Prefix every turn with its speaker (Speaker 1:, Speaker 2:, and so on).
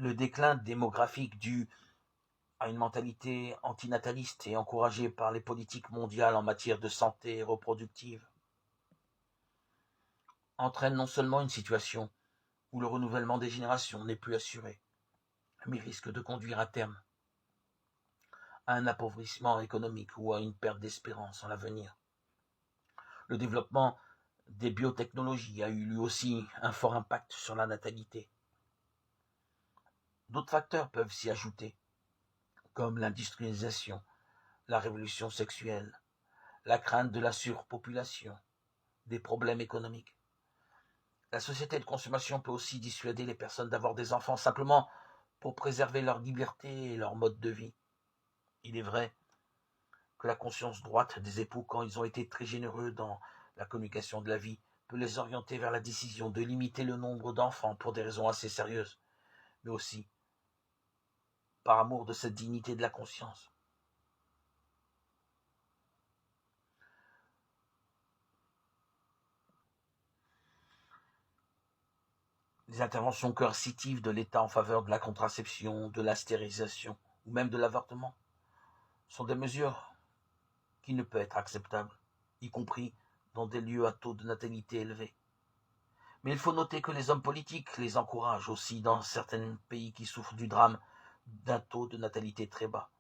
Speaker 1: Le déclin démographique dû à une mentalité antinataliste et encouragée par les politiques mondiales en matière de santé reproductive entraîne non seulement une situation où le renouvellement des générations n'est plus assuré, mais risque de conduire à terme à un appauvrissement économique ou à une perte d'espérance en l'avenir. Le développement des biotechnologies a eu lui aussi un fort impact sur la natalité. D'autres facteurs peuvent s'y ajouter, comme l'industrialisation, la révolution sexuelle, la crainte de la surpopulation, des problèmes économiques. La société de consommation peut aussi dissuader les personnes d'avoir des enfants simplement pour préserver leur liberté et leur mode de vie. Il est vrai que la conscience droite des époux, quand ils ont été très généreux dans la communication de la vie, peut les orienter vers la décision de limiter le nombre d'enfants pour des raisons assez sérieuses, mais aussi par amour de cette dignité de la conscience. Les interventions coercitives de l'État en faveur de la contraception, de la stérilisation ou même de l'avortement sont des mesures qui ne peuvent être acceptables, y compris dans des lieux à taux de natalité élevé. Mais il faut noter que les hommes politiques les encouragent aussi dans certains pays qui souffrent du drame d'un taux de natalité très bas.